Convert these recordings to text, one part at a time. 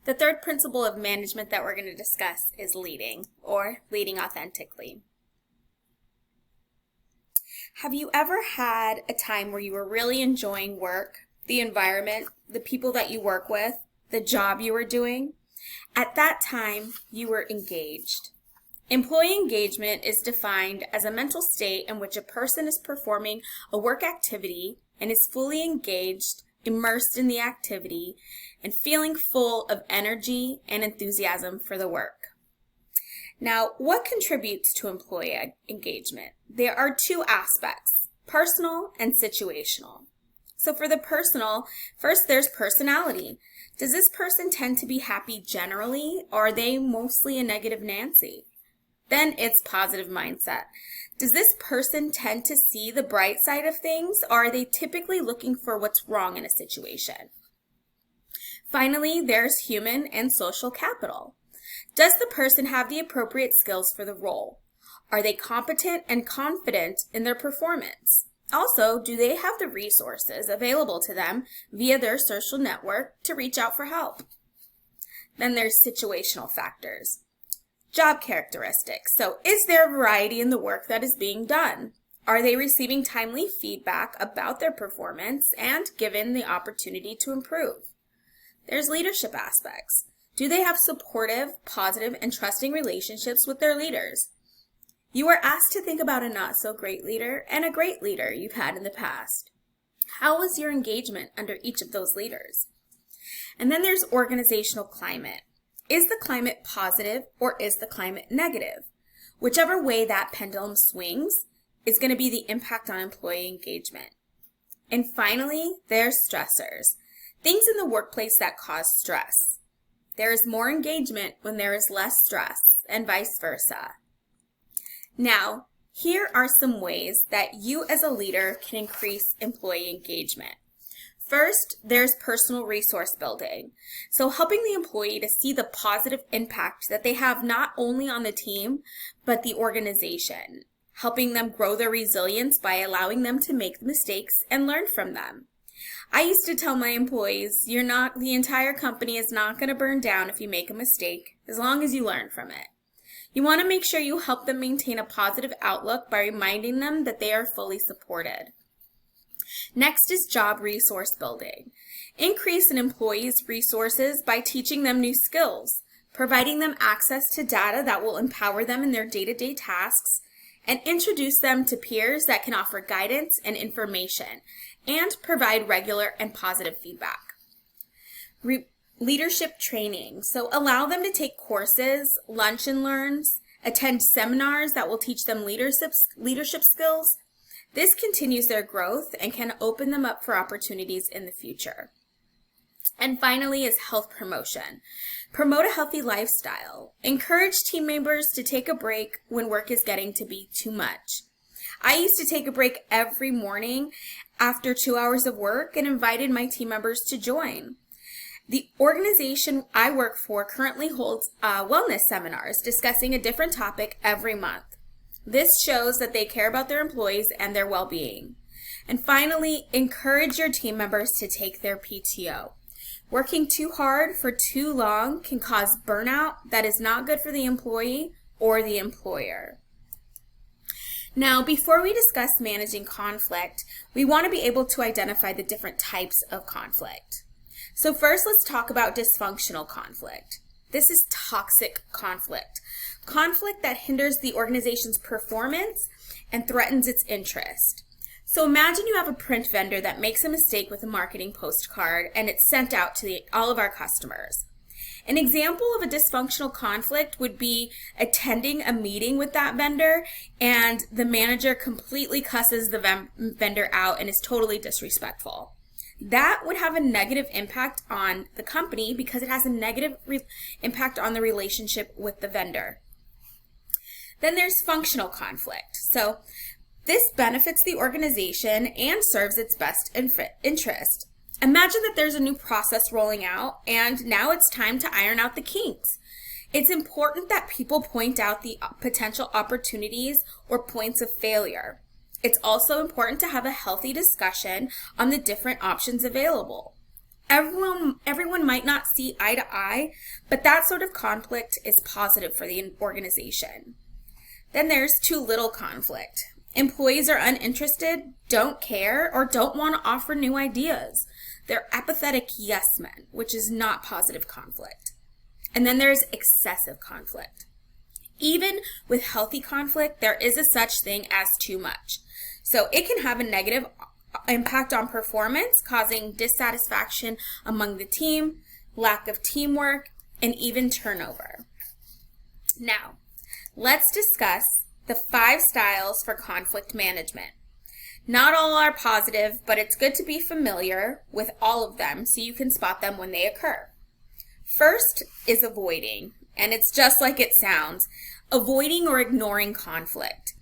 The third principle of management that we're going to discuss is leading, or leading authentically. Have you ever had a time where you were really enjoying work, the environment, the people that you work with, the job you were doing? At that time, you were engaged. Employee engagement is defined as a mental state in which a person is performing a work activity and is fully engaged, immersed in the activity, and feeling full of energy and enthusiasm for the work. Now, what contributes to employee engagement? There are two aspects, personal and situational. So for the personal, first there's personality. Does this person tend to be happy generally, or are they mostly a negative Nancy? Then it's positive mindset. Does this person tend to see the bright side of things, or are they typically looking for what's wrong in a situation? Finally, there's human and social capital. Does the person have the appropriate skills for the role? Are they competent and confident in their performance? Also, do they have the resources available to them via their social network to reach out for help? Then there's situational factors. Job characteristics. So is there variety in the work that is being done? Are they receiving timely feedback about their performance and given the opportunity to improve? There's leadership aspects. Do they have supportive, positive, and trusting relationships with their leaders? You are asked to think about a not-so-great leader and a great leader you've had in the past. How was your engagement under each of those leaders? And then there's organizational climate. Is the climate positive or is the climate negative? Whichever way that pendulum swings is going to be the impact on employee engagement. And finally, there's stressors. Things in the workplace that cause stress. There is more engagement when there is less stress, and vice versa. Now, here are some ways that you as a leader can increase employee engagement. First, there's personal resource building. So helping the employee to see the positive impact that they have not only on the team, but the organization. Helping them grow their resilience by allowing them to make mistakes and learn from them. I used to tell my employees, the entire company is not going to burn down if you make a mistake, as long as you learn from it. You want to make sure you help them maintain a positive outlook by reminding them that they are fully supported. Next is job resource building. Increase an employee's resources by teaching them new skills, providing them access to data that will empower them in their day-to-day tasks, and introduce them to peers that can offer guidance and information, and provide regular and positive feedback. Leadership training. So allow them to take courses, lunch and learns, attend seminars that will teach them leadership skills. This continues their growth and can open them up for opportunities in the future. And finally is health promotion. Promote a healthy lifestyle. Encourage team members to take a break when work is getting to be too much. I used to take a break every morning after 2 hours of work and invited my team members to join. The organization I work for currently holds wellness seminars discussing a different topic every month. This shows that they care about their employees and their well-being. And finally, encourage your team members to take their PTO. Working too hard for too long can cause burnout that is not good for the employee or the employer. Now, before we discuss managing conflict, we want to be able to identify the different types of conflict. So first, let's talk about dysfunctional conflict. This is toxic conflict. Conflict that hinders the organization's performance and threatens its interest. So imagine you have a print vendor that makes a mistake with a marketing postcard and it's sent out to all of our customers. An example of a dysfunctional conflict would be attending a meeting with that vendor and the manager completely cusses the vendor out and is totally disrespectful. That would have a negative impact on the company because it has a negative impact on the relationship with the vendor. Then there's functional conflict. So this benefits the organization and serves its best interest. Imagine that there's a new process rolling out and now it's time to iron out the kinks. It's important that people point out the potential opportunities or points of failure. It's also important to have a healthy discussion on the different options available. Everyone might not see eye to eye, but that sort of conflict is positive for the organization. Then there's too little conflict. Employees are uninterested, don't care, or don't want to offer new ideas. They're apathetic yes men, which is not positive conflict. And then there's excessive conflict. Even with healthy conflict, there is a such thing as too much. So it can have a negative impact on performance, causing dissatisfaction among the team, lack of teamwork, and even turnover. Now, let's discuss the 5 styles for conflict management. Not all are positive, but it's good to be familiar with all of them so you can spot them when they occur. First is avoiding, and it's just like it sounds, avoiding or ignoring conflict.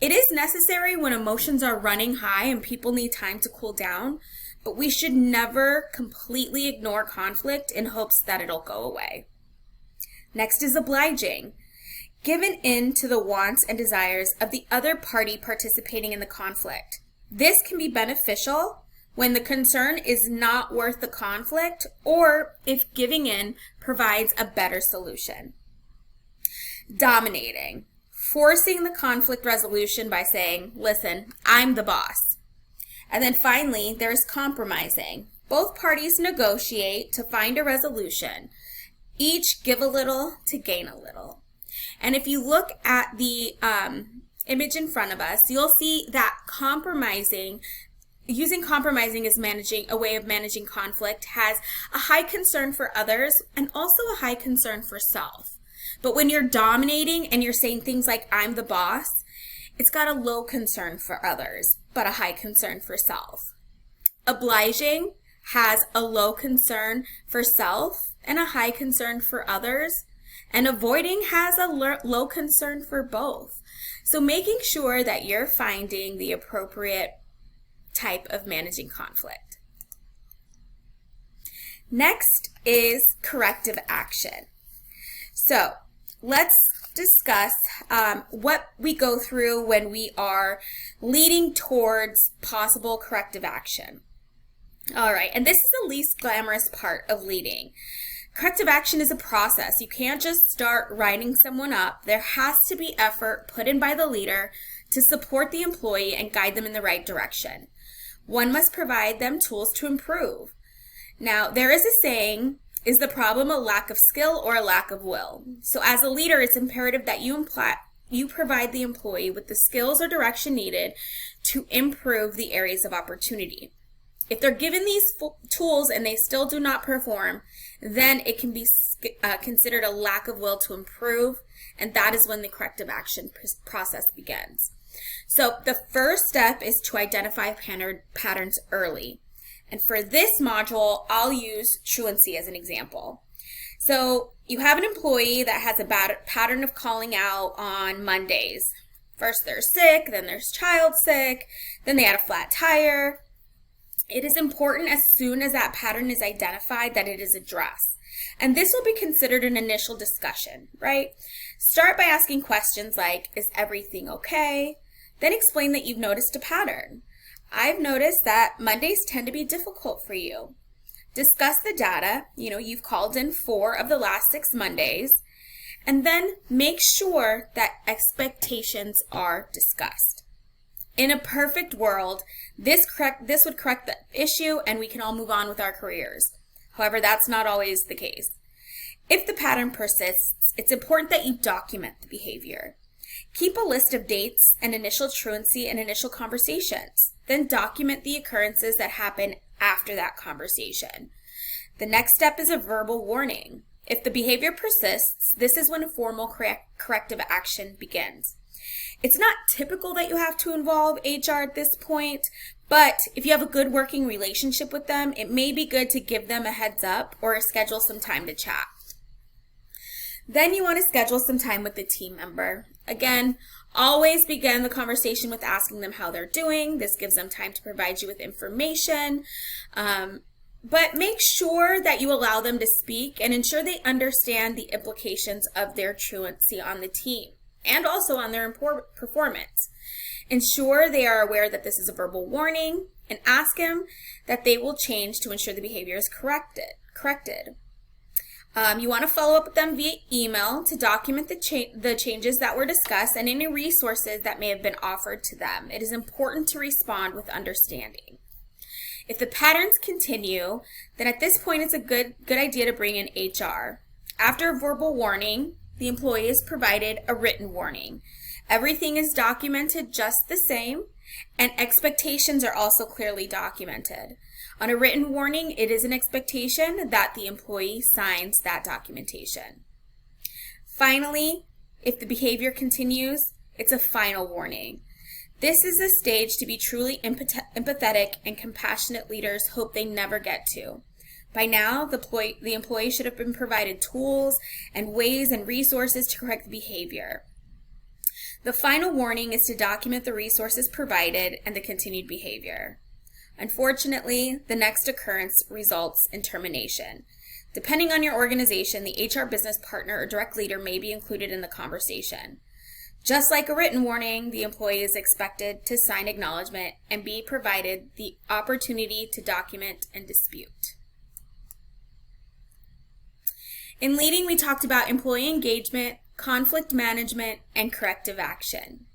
It is necessary when emotions are running high and people need time to cool down, but we should never completely ignore conflict in hopes that it'll go away. Next is obliging. Given in to the wants and desires of the other party participating in the conflict. This can be beneficial when the concern is not worth the conflict or if giving in provides a better solution. Dominating. Forcing the conflict resolution by saying, listen, I'm the boss. And then finally, there's compromising. Both parties negotiate to find a resolution. Each give a little to gain a little. And if you look at the image in front of us, you'll see that using compromising as a way of managing conflict has a high concern for others and also a high concern for self. But when you're dominating and you're saying things like, I'm the boss, it's got a low concern for others, but a high concern for self. Obliging has a low concern for self and a high concern for others. And avoiding has a low concern for both. So making sure that you're finding the appropriate type of managing conflict. Next is corrective action. So let's discuss what we go through when we are leading towards possible corrective action. All right, and this is the least glamorous part of leading. Corrective action is a process. You can't just start writing someone up. There has to be effort put in by the leader to support the employee and guide them in the right direction. One must provide them tools to improve. Now, there is a saying, is the problem a lack of skill or a lack of will? So as a leader, it's imperative that you provide the employee with the skills or direction needed to improve the areas of opportunity. If they're given these tools and they still do not perform, then it can be considered a lack of will to improve, and that is when the corrective action process begins. So the first step is to identify patterns early. And for this module, I'll use truancy as an example. So you have an employee that has a bad pattern of calling out on Mondays. First they're sick, then there's child sick, then they had a flat tire. It is important as soon as that pattern is identified that it is addressed. And this will be considered an initial discussion, right? Start by asking questions like, is everything okay? Then explain that you've noticed a pattern. I've noticed that Mondays tend to be difficult for you. Discuss the data. You've called in 4 of the last 6 Mondays. And then make sure that expectations are discussed. In a perfect world, this would correct the issue and we can all move on with our careers. However, that's not always the case. If the pattern persists, it's important that you document the behavior. Keep a list of dates and initial truancy and initial conversations. Then document the occurrences that happen after that conversation. The next step is a verbal warning. If the behavior persists, this is when a formal corrective action begins. It's not typical that you have to involve HR at this point, but if you have a good working relationship with them, it may be good to give them a heads up or schedule some time to chat. Then you want to schedule some time with the team member. Again, always begin the conversation with asking them how they're doing. This gives them time to provide you with information. But make sure that you allow them to speak and ensure they understand the implications of their truancy on the team and also on their performance. Ensure they are aware that this is a verbal warning and ask them that they will change to ensure the behavior is corrected. You want to follow up with them via email to document the changes that were discussed and any resources that may have been offered to them. It is important to respond with understanding. If the patterns continue, then at this point it's a good idea to bring in HR. After a verbal warning, the employee is provided a written warning. Everything is documented just the same, and expectations are also clearly documented. On a written warning, it is an expectation that the employee signs that documentation. Finally, if the behavior continues, it's a final warning. This is the stage to be truly empathetic and compassionate leaders hope they never get to. By now, the employee should have been provided tools and ways and resources to correct the behavior. The final warning is to document the resources provided and the continued behavior. Unfortunately, the next occurrence results in termination. Depending on your organization, the HR business partner or direct leader may be included in the conversation. Just like a written warning, the employee is expected to sign acknowledgement and be provided the opportunity to document and dispute. In leading, we talked about employee engagement, conflict management, and corrective action.